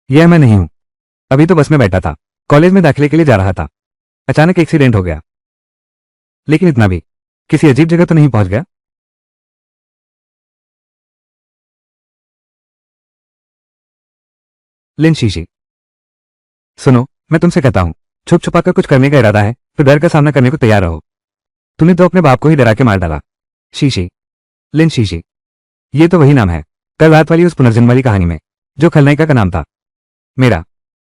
यह मैं नहीं हूं। अभी तो बस में बैठा था, कॉलेज में दाखिले के लिए जा रहा था। अचानक एक्सीडेंट हो गया। लेकिन इतना भी किसी अजीब जगह तो नहीं पहुंच गया? लिन शीशी, सुनो, मैं तुमसे कहता हूं, छुप छुपाकर कुछ करने का इरादा है तो डर का सामना करने को तैयार रहो। तूने तो अपने बाप को ही डरा के मार डाला। शीशी, लिन शीशी, ये तो वही नाम है कल रात वाली उस पुनर्जन्म वाली कहानी में जो खलनायिका का नाम था। मेरा।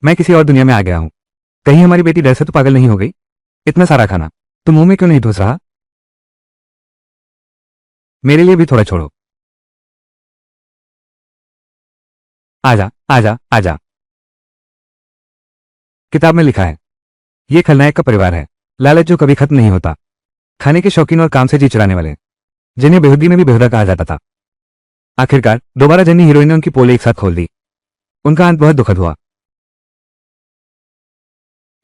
मैं किसी और दुनिया में आ गया हूं। कहीं हमारी बेटी डर से तो पागल नहीं हो गई? इतना सारा खाना तुम मुंह में क्यों नहीं ठूस रहा? मेरे लिए भी थोड़ा छोड़ो। आजा आजा आजा। किताब में लिखा है, ये खलनायक का परिवार है, लालच जो कभी खत्म नहीं होता, खाने के शौकीन और काम से जी चुराने वाले, जिन्हें बेहुदी में भी बेहुदा कहा जाता था। आखिरकार दोबारा जन्नी हीरोइन ने उनकी पोल एक साथ खोल दी। उनका अंत बहुत दुखद हुआ।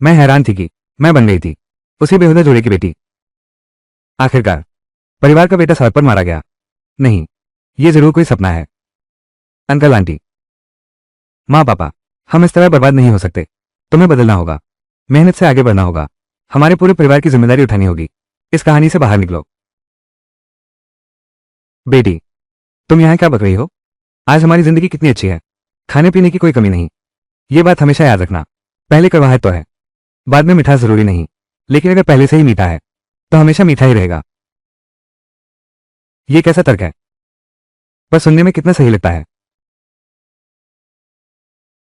मैं हैरान थी कि मैं बन गई थी उसी बेहुदा जोड़े की बेटी। आखिरकार परिवार का बेटा सड़क पर मारा गया। नहीं, ये जरूर कोई सपना है। अंकल आंटी, माँ पापा, हम इस तरह बर्बाद नहीं हो सकते। तुम्हें बदलना होगा, मेहनत से आगे बढ़ना होगा, हमारे पूरे परिवार की जिम्मेदारी उठानी होगी। इस कहानी से बाहर निकलो। बेटी, तुम यहाँ क्या बक रही हो? आज हमारी जिंदगी कितनी अच्छी है, खाने पीने की कोई कमी नहीं। ये बात हमेशा याद रखना। पहले कड़वाहट तो है, बाद में मिठास जरूरी नहीं, लेकिन अगर पहले से ही मीठा है तो हमेशा मीठा ही रहेगा। ये कैसा तर्क है? पर सुनने में कितना सही लगता है।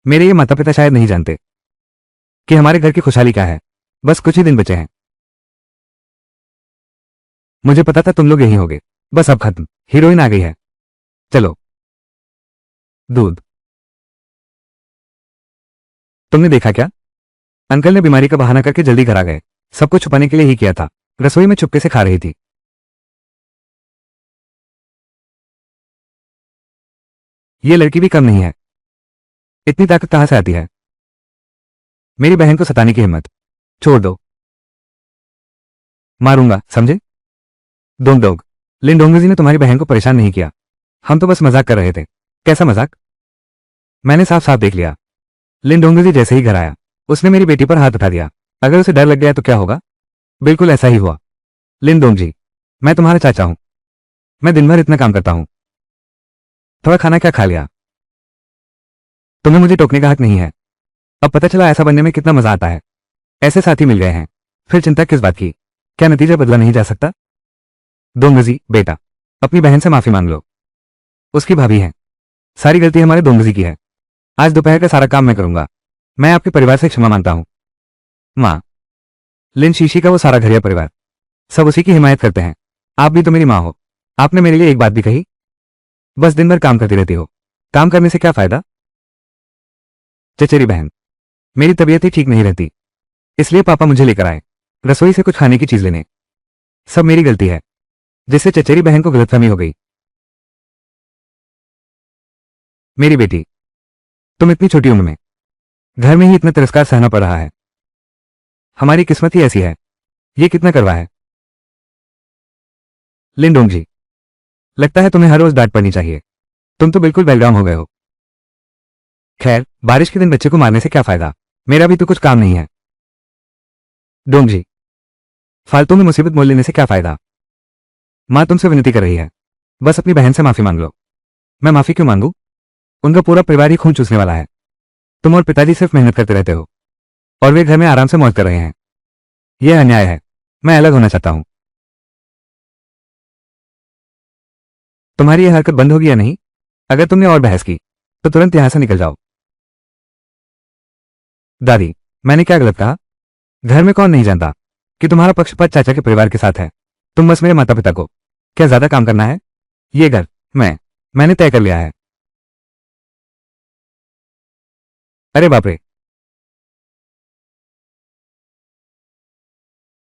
मेरे ये माता पिता शायद नहीं जानते कि हमारे घर की खुशहाली क्या है। बस कुछ ही दिन बचे हैं। मुझे पता था तुम लोग यही होगे। बस अब खत्म, हीरोइन आ गई है। चलो। दूध। तुमने देखा क्या? अंकल ने बीमारी का बहाना करके जल्दी घर आ गए। सब कुछ छुपाने के लिए ही किया था। रसोई में चुपके से खा रही थी। ये लड़की भी कम नहीं है। इतनी ताकत कहां से आती है? मेरी बहन को सताने की हिम्मत। छोड़ दो, मारूंगा, समझे? Dong Dong. लिंडोंगजी ने तुम्हारी बहन को परेशान नहीं किया। हम तो बस मजाक कर रहे थे। कैसा मजाक? मैंने साफ साफ देख लिया। लिंडोंगजी जैसे ही घर आया उसने मेरी बेटी पर हाथ उठा दिया। अगर उसे डर लग गया तो क्या होगा? बिल्कुल ऐसा ही हुआ। लिंडोंगजी, मैं तुम्हारा चाचा हूं। मैं दिन भर इतना काम करता हूं। थोड़ा खाना क्या खा लिया? तुम्हें मुझे टोकने का हक नहीं है। अब पता चला ऐसा बनने में कितना मजा आता है। ऐसे साथी मिल गए हैं, फिर चिंता किस बात की? क्या नतीजा बदला नहीं जा सकता? दोंगजी बेटा, अपनी बहन से माफी मांग लो। उसकी भाभी है, सारी गलती हमारे दोंगजी की है। आज दोपहर का सारा काम मैं करूंगा। मैं आपके परिवार से क्षमा मांगता हूं। माँ। लिन शीशी का वो सारा घरिया परिवार सब उसी की हिमायत करते हैं। आप भी तो मेरी माँ हो। आपने मेरे लिए एक बात भी कही? बस दिन भर काम करती रहती हो। काम करने से क्या फायदा? चचेरी बहन, मेरी तबीयत ही ठीक नहीं रहती, इसलिए पापा मुझे लेकर आए रसोई से कुछ खाने की चीज लेने। सब मेरी गलती है, जिससे चचेरी बहन को गलतफहमी हो गई। मेरी बेटी, तुम इतनी छोटी उम्र में घर में ही इतना तिरस्कार सहना पड़ रहा है। हमारी किस्मत ही ऐसी है। ये कितना करवा है। लिंडोंग जी, लगता है तुम्हें हर रोज डांट पड़नी चाहिए। तुम तो बिल्कुल बेलगाम हो गए हो। खैर, बारिश के दिन बच्चे को मारने से क्या फायदा? मेरा भी तो कुछ काम नहीं है। डोंग जी, फालतू में मुसीबत मोल लेने से क्या फायदा? माँ तुमसे विनती कर रही है, बस अपनी बहन से माफी मांग लो। मैं माफी क्यों मांगू? उनका पूरा परिवार ही खून चूसने वाला है। तुम और पिताजी सिर्फ मेहनत करते रहते हो और वे घर में आराम से मौज कर रहे हैं। यह अन्याय है। मैं अलग होना चाहता हूं। तुम्हारी यह हरकत बंद होगी या नहीं? अगर तुमने और बहस की तो तुरंत यहां से निकल जाओ। दादी, मैंने क्या गलत कहा? घर में कौन नहीं जानता कि तुम्हारा पक्षपात चाचा के परिवार के साथ है। तुम बस मेरे माता पिता को क्या ज्यादा काम करना है? ये घर मैंने तय कर लिया है। अरे बाप रे।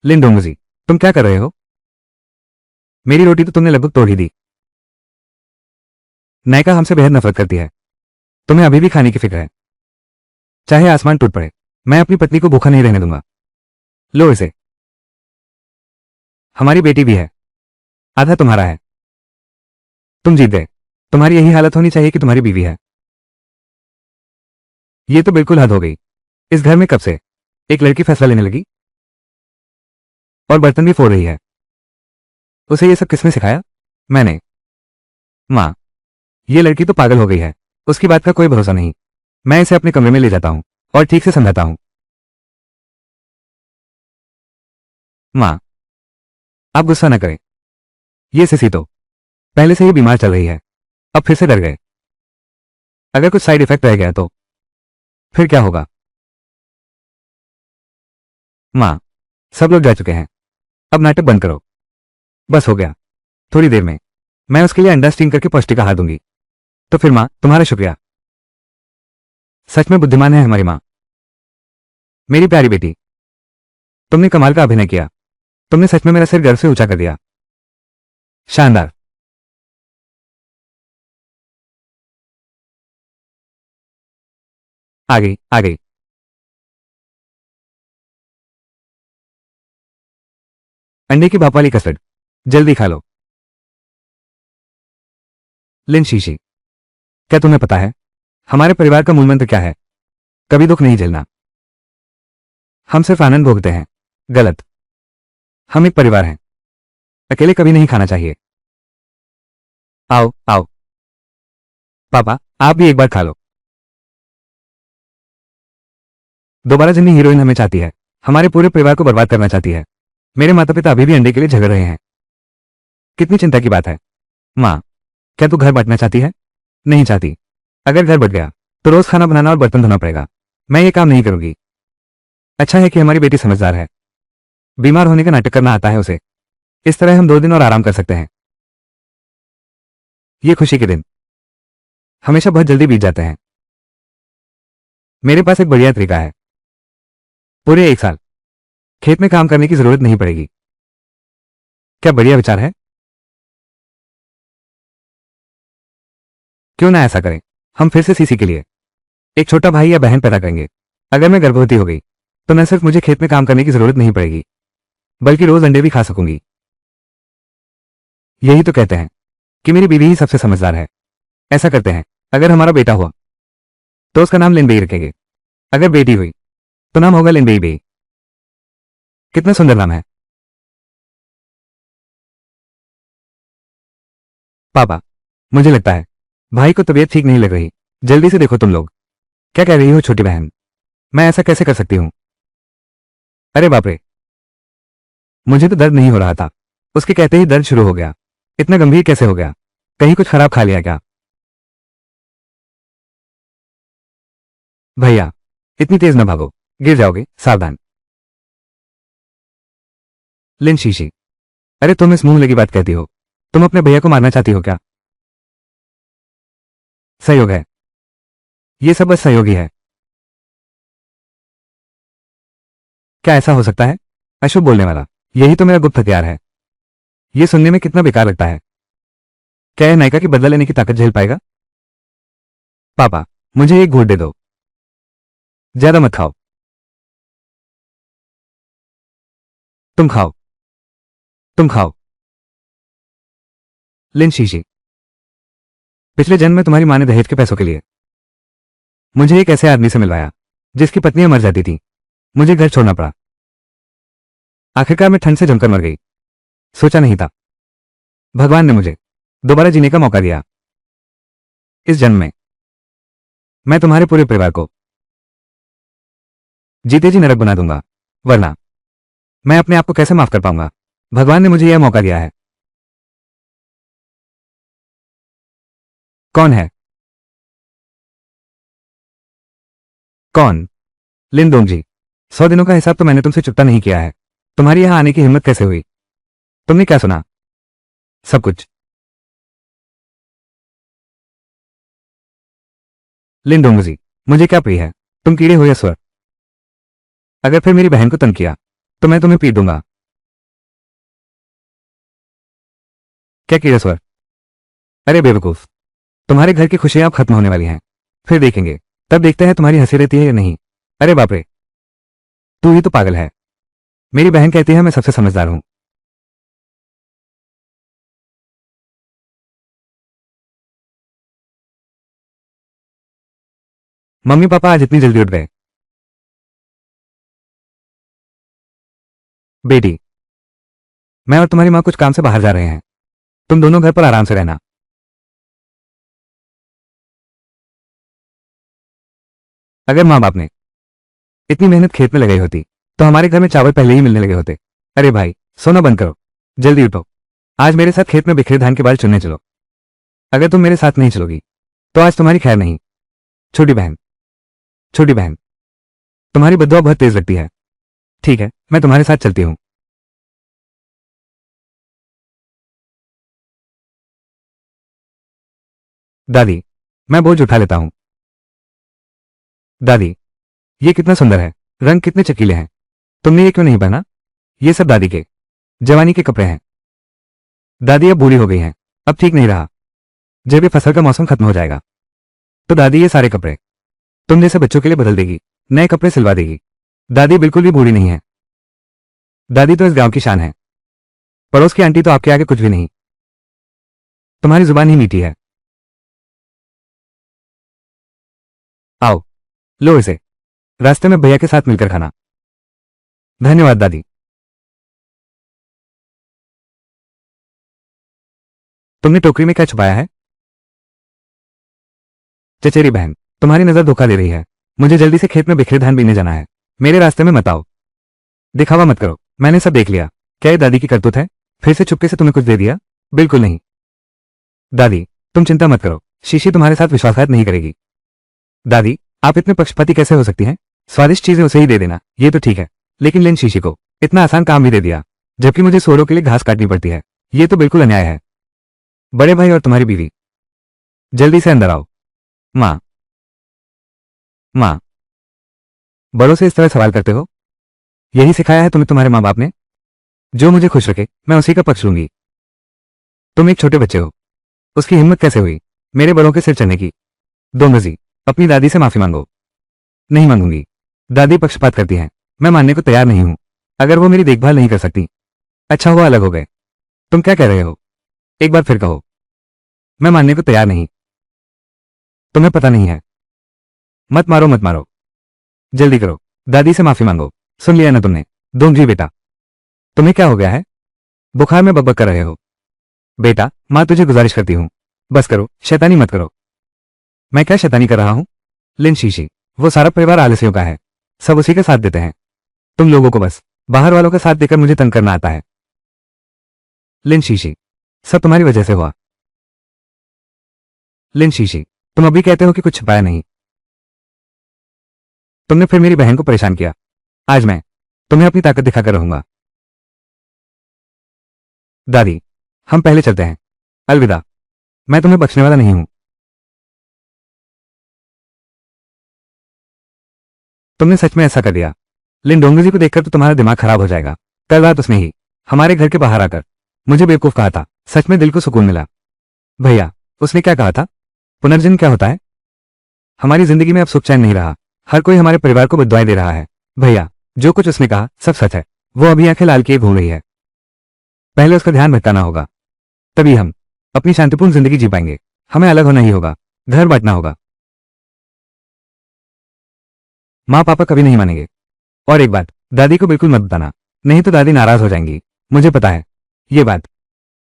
लिंडोंगजी, तुम क्या कर रहे हो? मेरी रोटी तो तुमने लगभग तोड़ ही दी। नायका हमसे बेहद नफरत करती है। तुम्हें अभी भी खाने की फिक्र है। चाहे आसमान टूट पड़े, मैं अपनी पत्नी को भूखा नहीं रहने दूंगा। लो इसे। हमारी बेटी भी है, आधा तुम्हारा है। तुम जीत गए। तुम्हारी यही हालत होनी चाहिए कि तुम्हारी बीवी है। ये तो बिल्कुल हद हो गई। इस घर में कब से एक लड़की फैसला लेने लगी और बर्तन भी फोड़ रही है। उसे ये सब किसने सिखाया? मैंने। माँ, ये लड़की तो पागल हो गई है। उसकी बात का कोई भरोसा नहीं। मैं इसे अपने कमरे में ले जाता हूँ और ठीक से समझाता हूँ। माँ, आप गुस्सा न करें। ये सिसी तो पहले से ही बीमार चल रही है, अब फिर से डर गए। अगर कुछ साइड इफेक्ट रह गया तो फिर क्या होगा? माँ, सब लोग जा चुके हैं, अब नाटक बंद करो। बस हो गया। थोड़ी देर में मैं उसके लिए अंडा स्टीम करके पौष्टिक आहार दूंगी। तो फिर माँ, तुम्हारा शुक्रिया। सच में बुद्धिमान है हमारी माँ। मेरी प्यारी बेटी, तुमने कमाल का अभिनय किया। तुमने सच में मेरा सिर गर्व से ऊंचा कर दिया। शानदार। आ गई, आ गई। अंडे की भाप वाली कस्टर्ड, जल्दी खा लो। लिन शीशी, क्या तुम्हें पता है हमारे परिवार का मूल मंत्र क्या है? कभी दुख नहीं झेलना। हम सिर्फ आनंद भोगते हैं। गलत। हम एक परिवार हैं। अकेले कभी नहीं खाना चाहिए। आओ आओ। पापा, आप भी एक बार खा लो। दोबारा जिन्नी हीरोइन हमें चाहती है, हमारे पूरे परिवार को बर्बाद करना चाहती है। मेरे माता पिता अभी भी अंडे के लिए झगड़ रहे हैं। कितनी चिंता की बात है। माँ, क्या तू घर बांटना चाहती है? नहीं चाहती। अगर घर बट गया तो रोज खाना बनाना और बर्तन धोना पड़ेगा। मैं ये काम नहीं करूंगी। अच्छा है कि हमारी बेटी समझदार है। बीमार होने का नाटक करना आता है उसे। इस तरह हम 2 दिन और आराम कर सकते हैं। ये खुशी के दिन हमेशा बहुत जल्दी बीत जाते हैं। मेरे पास एक बढ़िया तरीका है। पूरे 1 साल खेत में काम करने की जरूरत नहीं पड़ेगी। क्या बढ़िया विचार है। क्यों ना ऐसा करें। हम फिर से सीसी के लिए एक छोटा भाई या बहन पैदा करेंगे। अगर मैं गर्भवती हो गई तो न सिर्फ मुझे खेत में काम करने की जरूरत नहीं पड़ेगी, बल्कि रोज अंडे भी खा सकूंगी। यही तो कहते हैं कि मेरी बीवी ही सबसे समझदार है। ऐसा करते हैं, अगर हमारा बेटा हुआ तो उसका नाम लिनबेई रखेंगे। अगर बेटी हुई तो नाम होगा लिनबेई बेई। कितना सुंदर नाम है। पापा, मुझे लगता है भाई को तबीयत ठीक नहीं लग रही। जल्दी से देखो तुम लोग। क्या कह रही हो छोटी बहन? मैं ऐसा कैसे कर सकती हूँ? अरे बाप रे, मुझे तो दर्द नहीं हो रहा था। उसके कहते ही दर्द शुरू हो गया। इतना गंभीर कैसे हो गया? कहीं कुछ खराब खा लिया क्या? भैया, इतनी तेज न भागो, गिर जाओगे, सावधान। लिन शीशी, अरे तुम इस मुंह लगी बात कहती हो। तुम अपने भैया को मारना चाहती हो क्या? सहयोग है। ये सब बस सहयोग ही है। क्या ऐसा हो सकता है? अशुभ बोलने वाला, यही तो मेरा गुप्त हथियार है। ये सुनने में कितना बेकार लगता है। क्या यह नायिका की बदला लेने की ताकत झेल पाएगा? पापा, मुझे एक घूंट दे दो। ज्यादा मत खाओ। तुम खाओ। तुम खाओ। लिन शीशी, पिछले जन्म में तुम्हारी माँ ने दहेज के पैसों के लिए मुझे एक ऐसे आदमी से मिलवाया जिसकी पत्नियां मर जाती थी। मुझे घर छोड़ना पड़ा। आखिरकार मैं ठंड से जमकर मर गई। सोचा नहीं था भगवान ने मुझे दोबारा जीने का मौका दिया। इस जन्म में मैं तुम्हारे पूरे परिवार को जीते जी नरक बना दूंगा, वरना मैं अपने आप को कैसे माफ कर पाऊंगा? भगवान ने मुझे यह मौका दिया है। कौन है? कौन? लिन दोंगजी, 100 दिनों का हिसाब तो मैंने तुमसे चुकता नहीं किया है। तुम्हारी यहां आने की हिम्मत कैसे हुई? तुमने क्या सुना? सब कुछ। लिन दोंगजी, मुझे क्या प्रिय है, तुम कीड़े हो या स्वर? अगर फिर मेरी बहन को तंग किया तो मैं तुम्हें पीट दूंगा। क्या कीड़ा स्वर? अरे बेवकूफ, तुम्हारे घर की खुशियां अब खत्म होने वाली हैं। फिर देखेंगे, तब देखते हैं तुम्हारी हंसी रहती है या नहीं। अरे बाप रे, तू ही तो पागल है। मेरी बहन कहती है मैं सबसे समझदार हूं। मम्मी पापा आज इतनी जल्दी उठ गए? बेटी, मैं और तुम्हारी माँ कुछ काम से बाहर जा रहे हैं। तुम दोनों घर पर आराम से रहना। अगर माँ बाप ने इतनी मेहनत खेत में लगाई होती तो हमारे घर में चावल पहले ही मिलने लगे होते। अरे भाई, सोना बंद करो, जल्दी उठो। आज मेरे साथ खेत में बिखरे धान के बाल चुनने चलो। अगर तुम मेरे साथ नहीं चलोगी तो आज तुम्हारी खैर नहीं। छोटी बहन, छोटी बहन, तुम्हारी बद्दुआ बहुत तेज लगती है। ठीक है, मैं तुम्हारे साथ चलती हूँ। दादी, मैं बोझ उठा लेता हूँ। दादी, ये कितना सुंदर है, रंग कितने चकीले हैं। तुमने ये क्यों नहीं पहना? ये सब दादी के जवानी के कपड़े हैं। दादी अब बूढ़ी हो गई हैं, अब ठीक नहीं रहा। जब ये फसल का मौसम खत्म हो जाएगा तो दादी ये सारे कपड़े तुम जैसे बच्चों के लिए बदल देगी, नए कपड़े सिलवा देगी। दादी बिल्कुल भी बूढ़ी नहीं है। दादी तो इस गांव की शान है। पड़ोस की आंटी तो आपके आगे कुछ भी नहीं। तुम्हारी जुबान ही मीठी है। आओ, लो इसे, रास्ते में भैया के साथ मिलकर खाना। धन्यवाद दादी। तुमने टोकरी में क्या छुपाया है? चचेरी बहन, तुम्हारी नजर धोखा दे रही है। मुझे जल्दी से खेत में बिखरे धान बीनने जाना है। मेरे रास्ते में मत आओ। दिखावा मत करो, मैंने सब देख लिया। क्या ये दादी की करतूत है? फिर से चुपके से तुम्हें कुछ दे दिया? बिल्कुल नहीं। दादी, तुम चिंता मत करो, शीशी तुम्हारे साथ विश्वासघात नहीं करेगी। दादी, आप इतने पक्षपाती कैसे हो सकती हैं? स्वादिष्ट चीजें उसे ही दे देना, ये तो ठीक है, लेकिन लिन शीशी को इतना आसान काम भी दे दिया, जबकि मुझे सोरों के लिए घास काटनी पड़ती है। ये तो बिल्कुल अन्याय है। बड़े भाई और तुम्हारी बीवी, जल्दी से अंदर आओ। माँ, माँ, बड़ों से इस तरह सवाल करते हो? यही सिखाया है तुम्हें तुम्हारे माँ बाप ने? जो मुझे खुश रखे मैं उसी का पक्ष लूंगी। तुम एक छोटे बच्चे हो, उसकी हिम्मत कैसे हुई मेरे बड़ों के सिर चढ़ने की? दोंगजी, अपनी दादी से माफी मांगो। नहीं मांगूंगी। दादी पक्षपात करती हैं, मैं मानने को तैयार नहीं हूं। अगर वो मेरी देखभाल नहीं कर सकती, अच्छा हुआ अलग हो गए। तुम क्या कह रहे हो? एक बार फिर कहो। मैं मानने को तैयार नहीं। तुम्हें पता नहीं है। मत मारो मत मारो, जल्दी करो, दादी से माफी मांगो। सुन लिया ना तुमने? दोंगजी बेटा, तुम्हें क्या हो गया है? बुखार में बकबक कर रहे हो? बेटा, माँ तुझे गुजारिश करती हूँ, बस करो, शैतानी मत करो। मैं क्या शैतानी कर रहा हूँ? लिन शीशी, वो सारा परिवार आलसियों का है, सब उसी का साथ देते हैं। तुम लोगों को बस बाहर वालों का साथ देकर मुझे तंग करना आता है। लिन शीशी, सब तुम्हारी वजह से हुआ। लिन शीशी, तुम अभी कहते हो कि कुछ छुपाया नहीं। तुमने फिर मेरी बहन को परेशान किया। आज मैं तुम्हें अपनी ताकत दिखाकर रहूंगा। दादी, हम पहले चलते हैं। अलविदा, मैं तुम्हें बख्शने वाला नहीं हूं। तुमने सच में ऐसा कर दिया। लिन डोंगजी को देखकर तो तुम्हारा दिमाग खराब हो जाएगा। कल रात उसने ही हमारे घर के बाहर आकर मुझे बेवकूफ कहा था। सच में दिल को सुकून मिला। भैया, उसने क्या कहा था? पुनर्जन्म क्या होता है? हमारी जिंदगी में अब सुख चैन नहीं रहा। हर कोई हमारे परिवार को बद्दुआएं दे रहा है। भैया, जो कुछ उसने कहा सब सच है। वो अभी आंखें लाल किए घूम रही है। पहले उसका ध्यान भटकाना होगा, तभी हम अपनी शांतिपूर्ण जिंदगी जी पाएंगे। हमें अलग होना ही होगा, घर बांटना होगा। माँ पापा कभी नहीं मानेंगे। और एक बात, दादी को बिल्कुल मत बताना, नहीं तो दादी नाराज हो जाएंगी। मुझे पता है ये बात।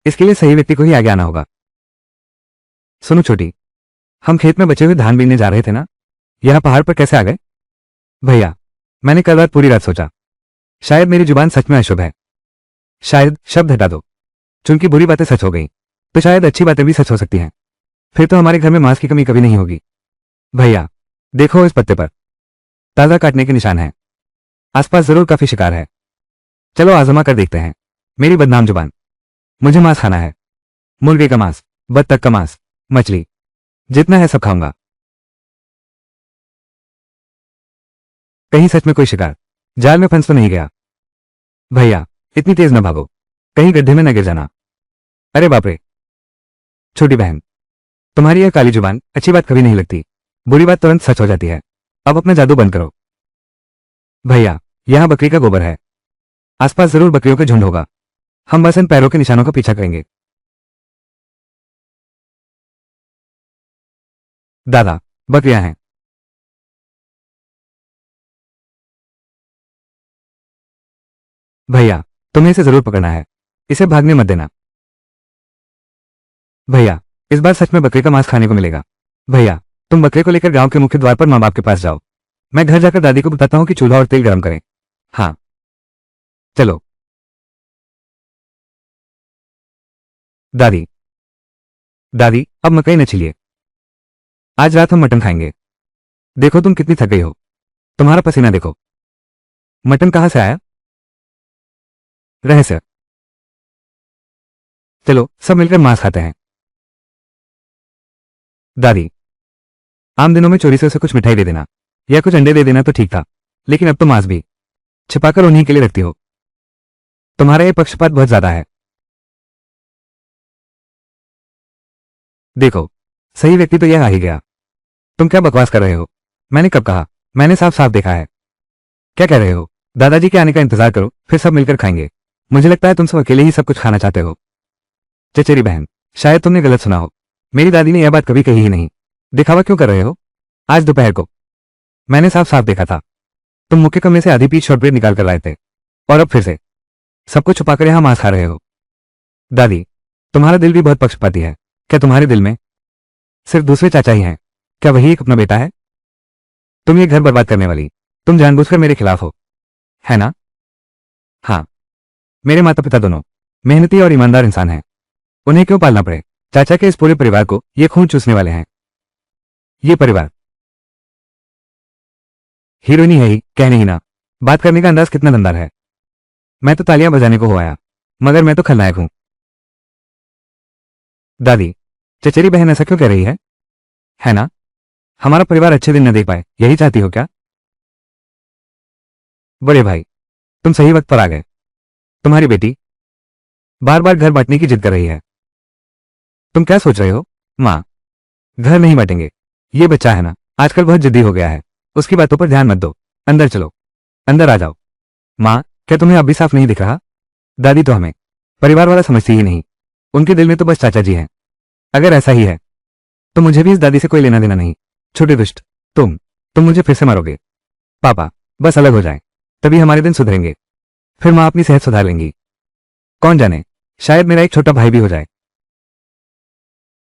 इसके लिए सही व्यक्ति को ही आगे आना होगा। सुनो छोटी, हम खेत में बचे हुए धान बीनने जा रहे थे ना? यहाँ पहाड़ पर कैसे आ गए? भैया, मैंने कल रात पूरी रात सोचा। शायद मेरी जुबान सच में अशुभ है। शायद शब्द हटा दो। चूंकि बुरी बातें सच हो गई तो शायद अच्छी बातें भी सच हो सकती हैं। फिर तो हमारे घर में मांस की कमी कभी नहीं होगी। भैया, देखो इस पत्ते पर ताजा काटने के निशान हैं। आसपास जरूर काफी शिकार है। चलो आजमा कर देखते हैं। मेरी बदनाम जुबान, मुझे मांस खाना है। मुर्गे का मांस, बत्तख का मांस, मछली, जितना है सब खाऊंगा। कहीं सच में कोई शिकार जाल में फंस तो नहीं गया? भैया, इतनी तेज न भागो, कहीं गड्ढे में न गिर जाना। अरे बाप रे। छोटी बहन, तुम्हारी यह काली जुबान अच्छी बात कभी नहीं लगती। बुरी बात तुरंत सच हो जाती है। अब अपना जादू बंद करो। भैया, यहां बकरी का गोबर है। आसपास जरूर बकरियों का झुंड होगा। हम बस इन पैरों के निशानों का पीछा करेंगे। दादा, बकरियां हैं। भैया, तुम्हें इसे जरूर पकड़ना है। इसे भागने मत देना। भैया, इस बार सच में बकरे का मांस खाने को मिलेगा। भैया, तुम बकरे को लेकर गांव के मुख्य द्वार पर माँ बाप के पास जाओ। मैं घर जाकर दादी को बताता हूँ कि चूल्हा और तेल गर्म करें। हाँ, चलो। दादी, दादी, अब मकई न छिलिए। आज रात हम मटन खाएंगे। देखो तुम कितनी थक गई हो। तुम्हारा पसीना देखो। मटन कहाँ से आया? रहस्य। चलो सब मिलकर मांस खाते हैं। दादी, आम दिनों में चोरी से उसे कुछ मिठाई दे देना या कुछ अंडे दे देना तो ठीक था, लेकिन अब तो मांस भी छिपाकर उन्हीं के लिए रखती हो। तुम्हारा ये पक्षपात बहुत ज्यादा है। देखो, सही व्यक्ति तो यह आ ही गया। तुम क्या बकवास कर रहे हो? मैंने कब कहा? मैंने साफ साफ देखा है। क्या कह रहे हो? दादाजी के आने का इंतजार करो, फिर सब मिलकर खाएंगे। मुझे लगता है तुम सब अकेले ही सब कुछ खाना चाहते हो। चचेरी बहन, शायद तुमने गलत सुना हो। मेरी दादी ने यह बात कभी कही ही नहीं। दिखावा क्यों कर रहे हो? आज दोपहर को मैंने साफ साफ देखा था। तुम मुख्य कमरे से आधी पीस शॉर्टब्रेड निकाल कर लाए थे और अब फिर से सबको छुपाकर यहां मांस खा रहे हो। दादी, तुम्हारा दिल भी बहुत पक्षपाती है। क्या तुम्हारे दिल में सिर्फ दूसरे चाचा ही हैं? क्या वही एक अपना बेटा है? तुम ये घर बर्बाद करने वाली, तुम जानबूझकर मेरे खिलाफ हो, है ना? हाँ, मेरे माता पिता दोनों मेहनती और ईमानदार इंसान हैं। उन्हें क्यों पालना पड़े? चाचा के इस पूरे परिवार को ये खून चूसने वाले हैं। ये परिवार हीरोइनी है ही, कहने ही ना। बात करने का अंदाज कितना दमदार है। मैं तो तालियां बजाने को हो आया, मगर मैं तो खलनायक हूं। दादी, चचेरी बहन ऐसा क्यों कह रही है ना? हमारा परिवार अच्छे दिन न देख पाए, यही चाहती हो क्या? बड़े भाई, तुम सही वक्त पर आ गए। तुम्हारी बेटी बार बार घर बांटने की जिद कर रही है। तुम क्या सोच रहे हो? माँ, घर नहीं बांटेंगे। ये बच्चा है ना, आजकल बहुत जिद्दी हो गया है। उसकी बातों पर ध्यान मत दो। अंदर चलो, अंदर आ जाओ। माँ, क्या तुम्हें अभी साफ नहीं दिख रहा? दादी तो हमें परिवार वाला समझती ही नहीं। उनके दिल में तो बस चाचा जी हैं। अगर ऐसा ही है तो मुझे भी इस दादी से कोई लेना देना नहीं। छोटे दुष्ट, तुम मुझे फिर से मारोगे। पापा, बस अलग हो जाएं, तभी हमारे दिन सुधरेंगे। फिर माँ अपनी सेहत सुधार लेंगी। कौन जाने, शायद मेरा एक छोटा भाई भी हो जाए।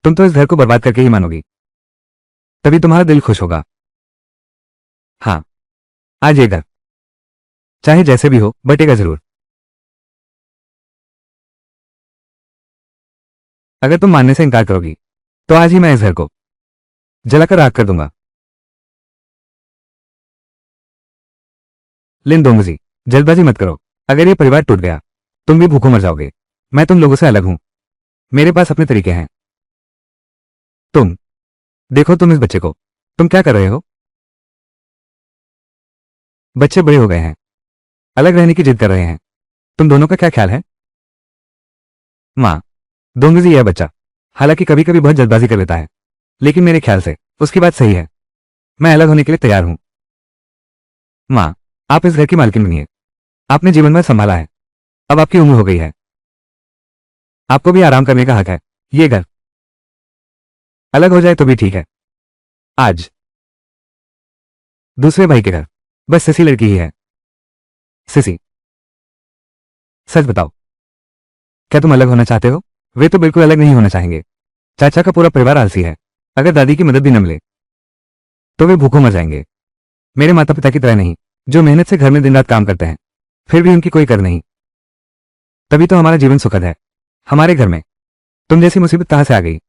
तुम तो इस घर को बर्बाद करके ही मानोगी, तभी तुम्हारा दिल खुश होगा। हाँ, आज ये घर चाहे जैसे भी हो बटेगा जरूर। अगर तुम मानने से इनकार करोगी तो आज ही मैं इस घर को जलाकर राख कर दूंगा। लिन दोंगजी, जल्दबाजी मत करो। अगर ये परिवार टूट गया तुम भी भूखों मर जाओगे। मैं तुम लोगों से अलग हूं, मेरे पास अपने तरीके हैं। तुम देखो, तुम इस बच्चे को तुम क्या कर रहे हो? बच्चे बड़े हो गए हैं, अलग रहने की जिद कर रहे हैं। तुम दोनों का क्या ख्याल है? माँ, दोंगजी यह बच्चा हालांकि कभी कभी बहुत जल्दबाजी कर लेता है, लेकिन मेरे ख्याल से उसकी बात सही है। मैं अलग होने के लिए तैयार हूं। माँ, आप इस घर की मालकिन बनिए। आपने जीवन भर संभाला है, अब आपकी उम्र हो गई है। आपको भी आराम करने का हक है। ये घर अलग हो जाए तो भी ठीक है। आज दूसरे भाई के घर बस सिसी लड़की ही है। सिसी, सच बताओ, क्या तुम अलग होना चाहते हो? वे तो बिल्कुल अलग नहीं होना चाहेंगे। चाचा का पूरा परिवार आलसी है। अगर दादी की मदद भी न मिले तो वे भूखों मर जाएंगे। मेरे माता पिता की तरह नहीं, जो मेहनत से घर में दिन रात काम करते हैं, फिर भी उनकी कोई कदर नहीं। तभी तो हमारा जीवन सुखद है। हमारे घर में तुम जैसी मुसीबत कहां से आ गई?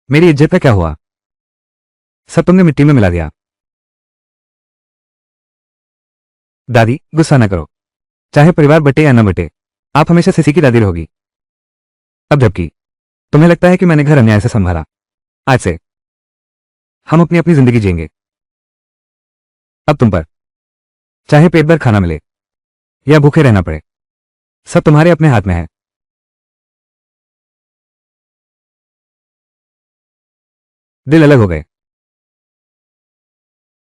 मेरी इज्जत का क्या हुआ? सब तुमने मिट्टी में मिला दिया। दादी, गुस्सा न करो। चाहे परिवार बटे या न बटे, आप हमेशा सिसी की दादी रहोगी। अब जबकि तुम्हें लगता है कि मैंने घर अन्याय से संभाला, आज से हम अपनी अपनी जिंदगी जिएंगे। अब तुम पर चाहे पेट भर खाना मिले या भूखे रहना पड़े, सब तुम्हारे अपने हाथ में है। दिल अलग हो गए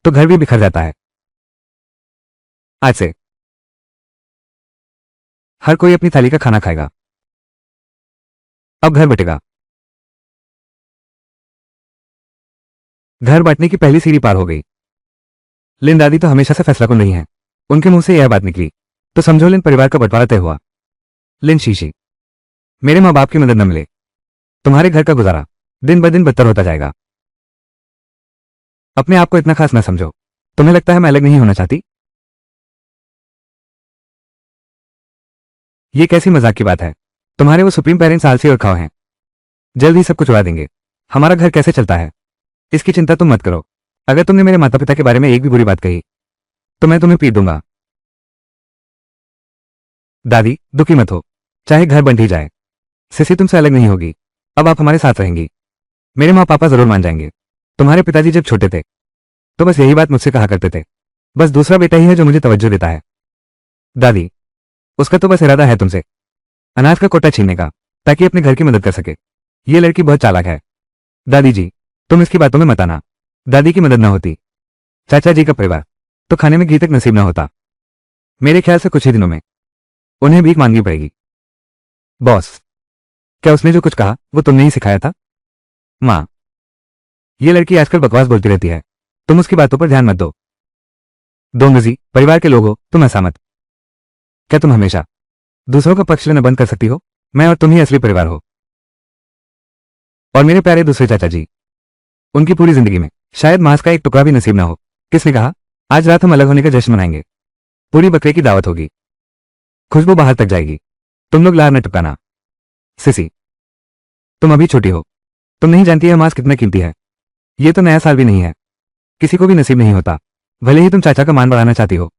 तो घर भी बिखर जाता है। आज से हर कोई अपनी थाली का खाना खाएगा। अब घर बटेगा। घर बांटने की पहली सीढ़ी पार हो गई। लिन दादी तो हमेशा से फैसला कुन रही हैं। उनके मुंह से यह बात निकली तो समझो लिन परिवार का बंटवारा तय हुआ। लिन शीशी, मेरे माँ बाप की मदद न मिले, तुम्हारे घर का गुजारा दिन ब दिन बदतर होता जाएगा। अपने आप को इतना खास ना समझो। तुम्हें लगता है मैं अलग नहीं होना चाहती? ये कैसी मजाक की बात है? तुम्हारे वो सुप्रीम पेरेंट्स आलसी और खाओ हैं, जल्द ही सब कुछ उड़ा देंगे। हमारा घर कैसे चलता है इसकी चिंता तुम मत करो। अगर तुमने मेरे माता पिता के बारे में एक भी बुरी बात कही तो मैं तुम्हें पीट दूंगा। दादी, दुखी मत हो, चाहे घर बंट ही जाए, सिसी तुमसे अलग नहीं होगी। अब आप हमारे साथ रहेंगी। मेरे माँ पापा जरूर मान जाएंगे। तुम्हारे पिताजी जब छोटे थे तो बस यही बात मुझसे कहा करते थे, बस दूसरा बेटा ही है जो मुझे तवज्जो देता है। दादी, उसका तो बस इरादा है तुमसे अनाज का कोटा छीनने का, ताकि अपने घर की मदद कर सके। ये लड़की बहुत चालाक है। दादी जी, तुम इसकी बातों में मत आना। दादी की मदद न होती चाचा जी का परिवार तो खाने में घी तक नसीब न होता। मेरे ख्याल से कुछ ही दिनों में उन्हें भीख मांगनी पड़ेगी। बॉस, क्या उसने जो कुछ कहा वो तुमने ही सिखाया था? माँ, ये लड़की आजकल बकवास बोलती रहती है, तुम उसकी बातों पर ध्यान मत दो। दोंगजी, परिवार के लोग हो, तुम ऐसा मत। क्या तुम हमेशा दूसरों का पक्ष लेना बंद कर सकती हो? मैं और तुम ही असली परिवार हो। और मेरे प्यारे दूसरे चाचा जी, उनकी पूरी जिंदगी में शायद मांस का एक टुकड़ा भी नसीब ना हो। किसने कहा? आज रात हम अलग होने का जश्न मनाएंगे। पूरी बकरे की दावत होगी, खुशबू बाहर तक जाएगी। तुम लोग लार न टुकाना। सिसी, तुम अभी छोटी हो, तुम नहीं जानती है मांस कितना कीमती है। ये तो नया साल भी नहीं है, किसी को भी नसीब नहीं होता, भले ही तुम चाचा का मान बढ़ाना चाहती हो।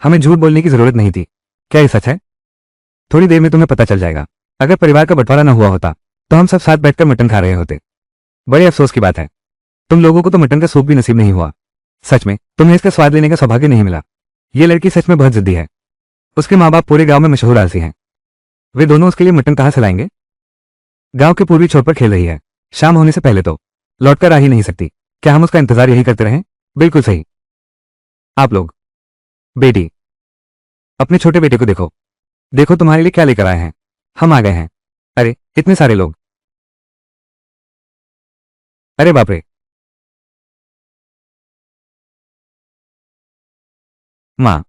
हमें झूठ बोलने की जरूरत नहीं थी। क्या ये सच है? थोड़ी देर में तुम्हें पता चल जाएगा। अगर परिवार का बंटवारा न हुआ होता तो हम सब साथ बैठकर मटन खा रहे होते। बड़े अफसोस की बात है, तुम लोगों को तो मटन का सूप भी नसीब नहीं हुआ। सच में तुम्हें इसका स्वाद लेने का सौभाग्य नहीं मिला। ये लड़की सच में बहुत जिद्दी है। उसके माँ बाप पूरे गांव में मशहूर आलसी हैं। वे दोनों उसके लिए मटन कहां से लाएंगे? गांव के पूर्वी छोर पर खेल रही है, शाम होने से पहले तो लौटकर आ ही नहीं सकती। क्या हम उसका इंतजार यही करते रहें? बिल्कुल सही। आप लोग, बेटी, अपने छोटे बेटे को देखो, देखो तुम्हारे लिए क्या लेकर आए हैं। हम आ गए हैं। अरे इतने सारे लोग, अरे बाप रे। माँ,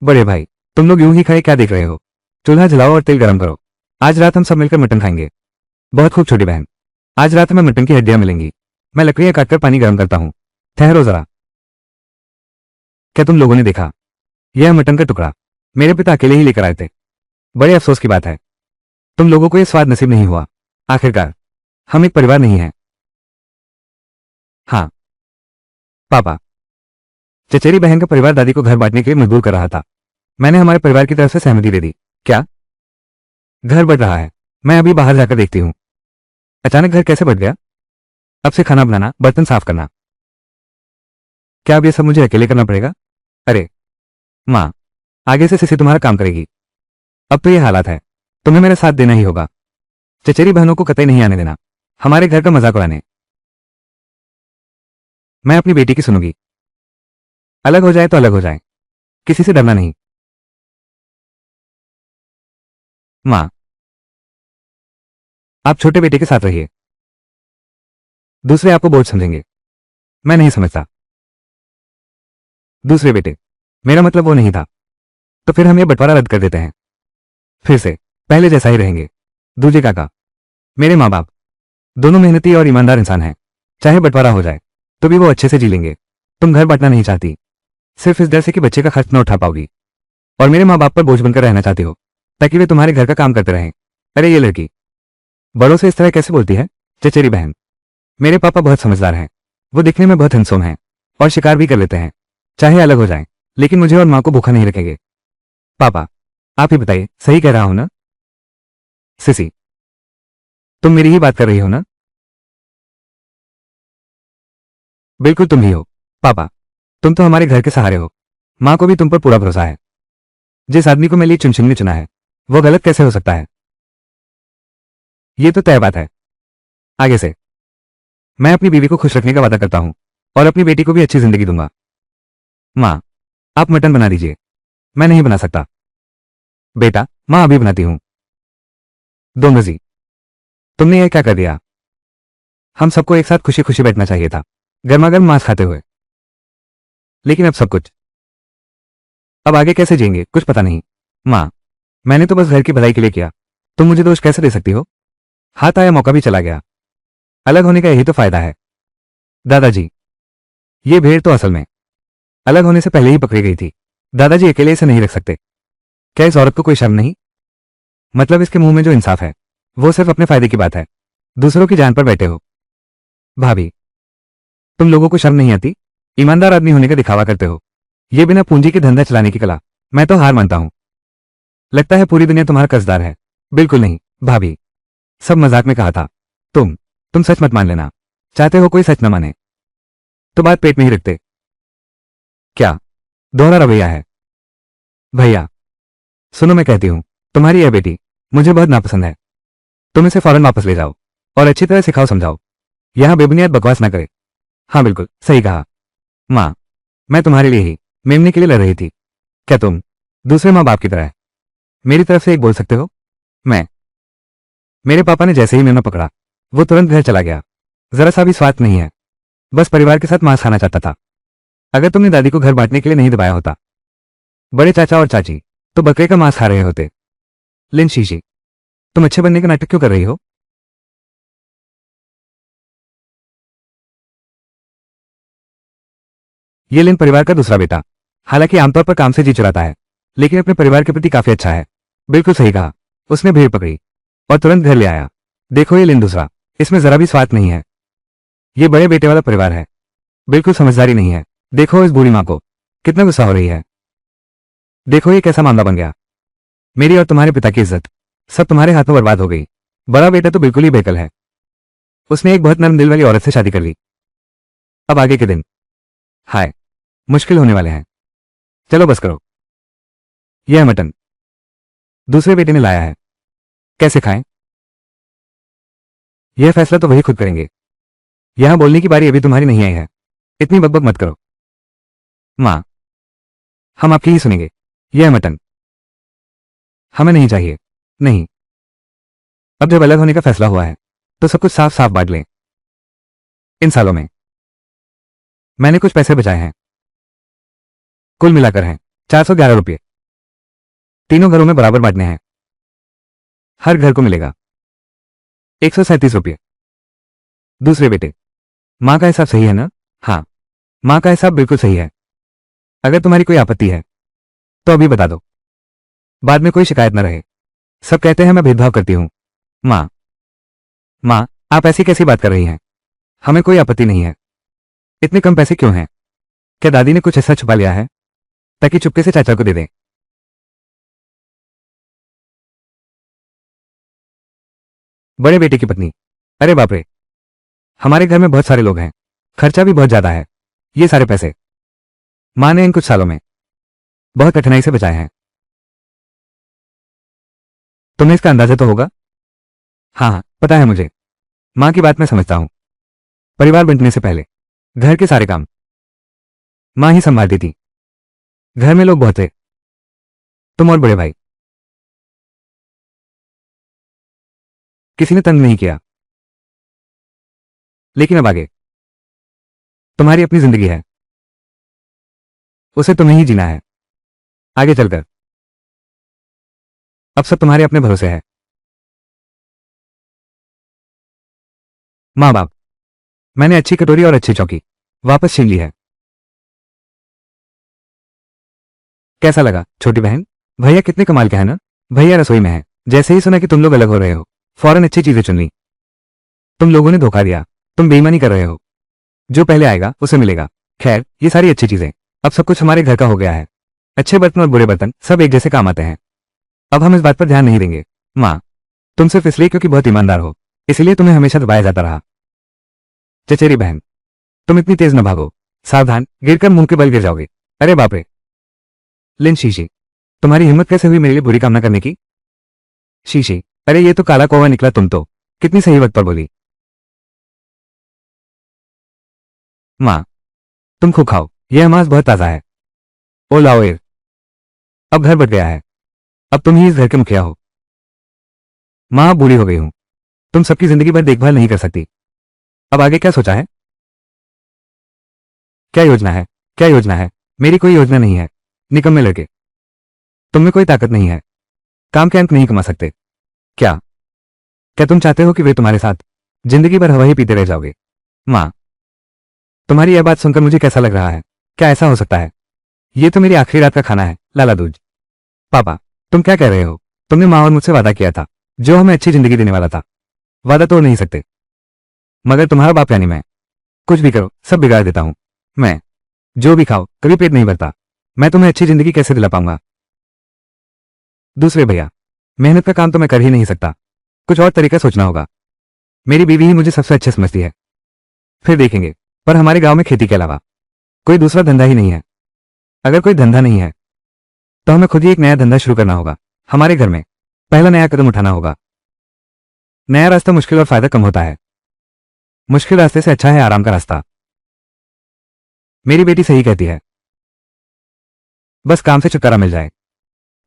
बड़े भाई, तुम लोग यूं ही खड़े क्या देख रहे हो? चूल्हा जलाओ और तेल गरम करो। आज रात हम सब मिलकर मटन खाएंगे। बहुत खूब छोटी बहन, आज रात हमें मटन की हड्डियां मिलेंगी। मैं लकड़ियां काटकर पानी गर्म करता हूं। ठहरो जरा, क्या तुम लोगों ने देखा यह मटन का टुकड़ा? मेरे पिता अकेले ही लेकर आए थे। बड़े अफसोस की बात है, तुम लोगों को यह स्वाद नसीब नहीं हुआ। आखिरकार हम एक परिवार नहीं हैं। हाँ पापा, चचेरी बहन का परिवार दादी को घर बांटने के लिए मजबूर कर रहा था। मैंने हमारे परिवार की तरफ से सहमति दे दी। क्या? घर बढ़ रहा है, मैं अभी बाहर जाकर देखती हूँ। अचानक घर कैसे बढ़ गया? अब से खाना बनाना, बर्तन साफ करना, क्या अब ये सब मुझे अकेले करना पड़ेगा? अरे माँ, आगे से सिसी तुम्हारा काम करेगी। अब तो ये हालात है, तुम्हें मेरा साथ देना ही होगा। चचेरी बहनों को कतई नहीं आने देना हमारे घर का मजाक उड़ाने। मैं अपनी बेटी की सुनूंगी। अलग हो जाए तो अलग हो जाए, किसी से डरना नहीं। माँ, आप छोटे बेटे के साथ रहिए, दूसरे आपको बोझ समझेंगे। मैं नहीं समझता। दूसरे बेटे, मेरा मतलब वो नहीं था। तो फिर हम ये बंटवारा रद्द कर देते हैं, फिर से पहले जैसा ही रहेंगे। दूजे काका, मेरे माँ बाप दोनों मेहनती और ईमानदार इंसान हैं। चाहे बंटवारा हो जाए तो भी वो अच्छे से जी लेंगे। तुम घर बांटना नहीं चाहती सिर्फ इस डर से कि बच्चे का खर्च न उठा पाओगी, और मेरे माँ बाप पर बोझ बनकर रहना चाहती हो ताकि वे तुम्हारे घर का काम करते रहें। अरे ये लड़की बड़ों से इस तरह कैसे बोलती है? चचेरी बहन, मेरे पापा बहुत समझदार हैं। वो दिखने में बहुत हैंडसम हैं और शिकार भी कर लेते हैं। चाहे अलग हो जाएं, लेकिन मुझे और माँ को भूखा नहीं रखेंगे। पापा, आप ही बताइए, सही कह रहा हूं ना? सिसी, तुम मेरी ही बात कर रही हो ना? बिल्कुल तुम ही हो। पापा, तुम तो हमारे घर के सहारे हो। माँ को भी तुम पर पूरा भरोसा है। जिस आदमी को मेरे लिए चुनचुन ने चुना है वो गलत कैसे हो सकता है? ये तो तय बात है। आगे से मैं अपनी बीवी को खुश रखने का वादा करता हूं और अपनी बेटी को भी अच्छी जिंदगी दूंगा। माँ, आप मटन बना दीजिए, मैं नहीं बना सकता। बेटा, माँ अभी बनाती हूं। दोंगजी, तुमने यह क्या कर दिया? हम सबको एक साथ खुशी खुशी बैठना चाहिए था, गर्मा गर्म मांस खाते हुए। लेकिन अब सब कुछ अब आगे कैसे जिएंगे कुछ पता नहीं। माँ, मैंने तो बस घर की भलाई के लिए किया, तुम मुझे दोष कैसे दे सकती हो? हाथ आया मौका भी चला गया। अलग होने का यही तो फायदा है। दादाजी, ये भेड़ तो असल में अलग होने से पहले ही पकड़ी गई थी। दादाजी अकेले इसे नहीं रख सकते। क्या इस औरत को कोई शर्म नहीं? मतलब इसके मुंह में जो इंसाफ है वो सिर्फ अपने फायदे की बात है, दूसरों की जान पर बैठे हो। भाभी, तुम लोगों को शर्म नहीं आती? ईमानदार आदमी होने का दिखावा करते हो, ये बिना पूंजी के धंधा चलाने की कला। मैं तो हार मानता हूं। लगता है पूरी दुनिया तुम्हारा कर्जदार है। बिल्कुल नहीं भाभी, सब मजाक में कहा था। तुम सच मत मान लेना। चाहते हो कोई सच न माने तो बात पेट में ही रखते। क्या दोहरा रवैया है? भैया सुनो, मैं कहती हूं, तुम्हारी यह बेटी मुझे बहुत नापसंद है। तुम इसे फौरन वापस ले जाओ और अच्छी तरह सिखाओ समझाओ। यहां बेबुनियाद बकवास ना करे। हाँ बिल्कुल सही कहा। माँ, मैं तुम्हारे लिए ही मेमने के लिए लड़ रही थी। क्या तुम दूसरे माँ बाप की तरह मेरी तरफ से एक बोल सकते हो? मैं मेरे पापा ने जैसे ही मेमना पकड़ा वो तुरंत घर चला गया। जरा सा भी स्वार्थ नहीं है, बस परिवार के साथ मांस खाना चाहता था। अगर तुमने दादी को घर बांटने के लिए नहीं दबाया होता, बड़े चाचा और चाची तो बकरे का मांस खा रहे होते। लिन शीशी, तुम अच्छे बनने का नाटक क्यों कर रही हो? ये लिन परिवार का दूसरा बेटा, हालांकि आमतौर पर काम से जी चुराता है, लेकिन अपने परिवार के प्रति काफी अच्छा है। बिल्कुल सही कहा, उसने भीड़ पकड़ी और तुरंत घर ले आया। देखो ये लिन दूसरा, इसमें जरा भी स्वार्थ नहीं है। ये बड़े बेटे वाला परिवार है, बिल्कुल समझदारी नहीं है। देखो इस बूढ़ी माँ को कितना गुस्सा हो रही है। देखो ये कैसा मामला बन गया। मेरी और तुम्हारे पिता की इज्जत सब तुम्हारे हाथों बर्बाद हो गई। बड़ा बेटा तो बिल्कुल ही बेकल है, उसने एक बहुत नरम दिल वाली औरत से शादी कर ली। अब आगे के दिन हाय मुश्किल होने वाले हैं। चलो बस करो। यह मटन दूसरे बेटे ने लाया है, कैसे खाएं? यह फैसला तो वही खुद करेंगे। यहां बोलने की बारी अभी तुम्हारी नहीं आई है, इतनी बकबक मत करो। मां, हम आपकी ही सुनेंगे। यह मटन हमें नहीं चाहिए। नहीं, अब जब अलग होने का फैसला हुआ है तो सब कुछ साफ साफ बांट लें। इन सालों में मैंने कुछ पैसे बचाए हैं, कुल मिलाकर हैं 411 रुपये। तीनों घरों में बराबर बांटने हैं। हर घर को मिलेगा 137 रुपये। दूसरे बेटे, मां का हिसाब सही है ना? हाँ, मां का हिसाब बिल्कुल सही है। अगर तुम्हारी कोई आपत्ति है तो अभी बता दो, बाद में कोई शिकायत न रहे। सब कहते हैं मैं भेदभाव करती हूं। मां, मां, आप ऐसी कैसी बात कर रही हैं? हमें कोई आपत्ति नहीं है। इतने कम पैसे क्यों हैं? क्या दादी ने कुछ ऐसा छुपा लिया है ताकि चुपके से चाचा को दे दें? बड़े बेटे की पत्नी, अरे बाप रे, हमारे घर में बहुत सारे लोग हैं, खर्चा भी बहुत ज्यादा है। ये सारे पैसे मां ने इन कुछ सालों में बहुत कठिनाई से बचाए हैं। तुम्हें इसका अंदाजा तो होगा? हाँ हाँ पता है मुझे। मां की बात मैं समझता हूं। परिवार बंटने से पहले घर के सारे काम मां ही संभालती थी। घर में लोग बहुत थे, तुम और बड़े भाई, किसी ने तंग नहीं किया। लेकिन अब आगे तुम्हारी अपनी जिंदगी है, उसे तुम्हें ही जीना है। आगे चलकर अब सब तुम्हारे अपने भरोसे है। माँ बाप, मैंने अच्छी कटोरी और अच्छी चौकी वापस छीन ली है। कैसा लगा छोटी बहन? भैया कितने कमाल के हैं ना। भैया रसोई में है, जैसे ही सुना कि तुम लोग अलग हो रहे हो फौरन अच्छी चीजें चुन ली। तुम लोगों ने धोखा दिया, तुम बेईमानी कर रहे हो। जो पहले आएगा उसे मिलेगा। खैर ये सारी अच्छी चीजें, अब सब कुछ हमारे घर का हो गया है। अच्छे बर्तन और बुरे बर्तन सब एक जैसे काम आते हैं। अब हम इस बात पर ध्यान नहीं देंगे। माँ, तुम सिर्फ इसलिए क्योंकि बहुत ईमानदार हो इसलिए तुम्हें हमेशा दबाया जाता रहा। चचेरी बहन, तुम इतनी तेज न भागो, सावधान, गिरकर मुंह के बल गिर जाओगे। अरे बाप रे। लिन शीशी, तुम्हारी हिम्मत कैसे हुई मेरे लिए बुरी कामना करने की? शीशी, अरे ये तो काला कौवा निकला। तुम तो कितनी सही वक्त पर बोली। माँ, तुम खूब खाओ, यह मांस बहुत ताजा है। ओ लाओ एर, अब घर बट गया है, अब तुम ही इस घर के मुखिया हो। माँ अब बूढ़ी हो गई हूं, तुम सबकी जिंदगी भर देखभाल नहीं कर सकती। अब आगे क्या सोचा है? क्या योजना है? क्या योजना है? मेरी कोई योजना नहीं है, निकम्मे लड़के। तुम में कोई ताकत नहीं है, काम के अंक नहीं कमा सकते। क्या क्या तुम चाहते हो कि वे तुम्हारे साथ जिंदगी भर हवा ही पीते रह जाओगे? माँ, तुम्हारी यह बात सुनकर मुझे कैसा लग रहा है? क्या ऐसा हो सकता है? ये तो मेरी आखिरी रात का खाना है, लाला दूज। पापा, तुम क्या कह रहे हो? तुमने माँ और मुझसे वादा किया था, जो हमें अच्छी जिंदगी देने वाला था। वादा तोड़ नहीं सकते। मगर तुम्हारा बाप यानी मैं, कुछ भी करो सब बिगाड़ देता हूं। मैं जो भी खाओ कभी पेट नहीं भरता। मैं तुम्हें अच्छी जिंदगी कैसे दिला पाऊंगा? दूसरे भैया, मेहनत का काम तो मैं कर ही नहीं सकता, कुछ और तरीका सोचना होगा। मेरी बीवी ही मुझे सबसे अच्छे समझती है। फिर देखेंगे। पर हमारे गांव में खेती के अलावा कोई दूसरा धंधा ही नहीं है। अगर कोई धंधा नहीं है तो हमें खुद ही एक नया धंधा शुरू करना होगा। हमारे घर में पहला नया कदम उठाना होगा। नया रास्ता मुश्किल और फायदा कम होता है। मुश्किल रास्ते से अच्छा है आराम का रास्ता। मेरी बेटी सही कहती है, बस काम से छुटकारा मिल जाए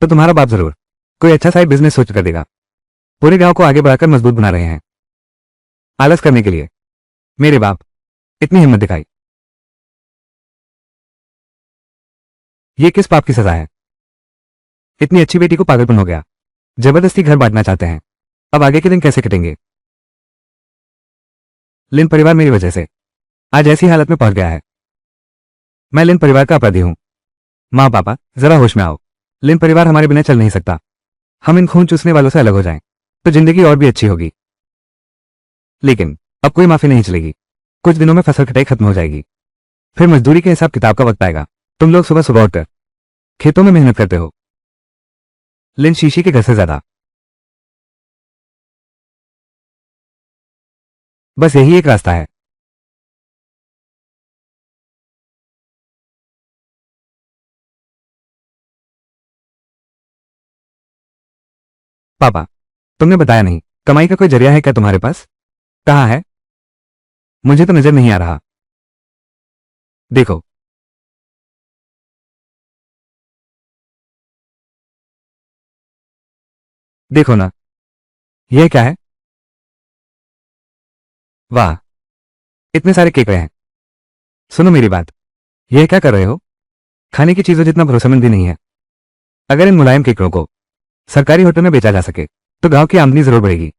तो तुम्हारा बाप जरूर कोई अच्छा साइड बिजनेस सोच कर देगा। पूरे गांव को आगे बढ़ाकर मजबूत बना रहे हैं। आलस करने के लिए मेरे बाप इतनी हिम्मत दिखाई, ये किस पाप की सजा है? इतनी अच्छी बेटी को पागलपन हो गया, जबरदस्ती घर बांटना चाहते हैं। अब आगे के दिन कैसे कटेंगे? लिन परिवार मेरी वजह से आज ऐसी हालत में पहुंच गया है। मैं लिन परिवार का अपराधी हूं। माँ पापा, जरा होश में आओ। लिन परिवार हमारे बिना चल नहीं सकता। हम इन खून चूसने वालों से अलग हो जाएं तो जिंदगी और भी अच्छी होगी। लेकिन अब कोई माफी नहीं चलेगी। कुछ दिनों में फसल कटाई खत्म हो जाएगी, फिर मजदूरी के हिसाब किताब का वक्त आएगा। तुम लोग सुबह सुबह उठकर खेतों में मेहनत करते हो, लिन शीशी के घर से ज्यादा। बस यही एक रास्ता है। पापा, तुमने बताया नहीं, कमाई का कोई जरिया है क्या तुम्हारे पास? कहाँ है? मुझे तो नजर नहीं आ रहा। देखो, देखो ना, यह क्या है? वाह, इतने सारे केकड़े हैं। सुनो मेरी बात, यह क्या कर रहे हो? खाने की चीजों जितना भरोसेमंद भी नहीं है। अगर इन मुलायम केकड़ों को सरकारी होटल में बेचा जा सके तो गांव की आमदनी जरूर बढ़ेगी।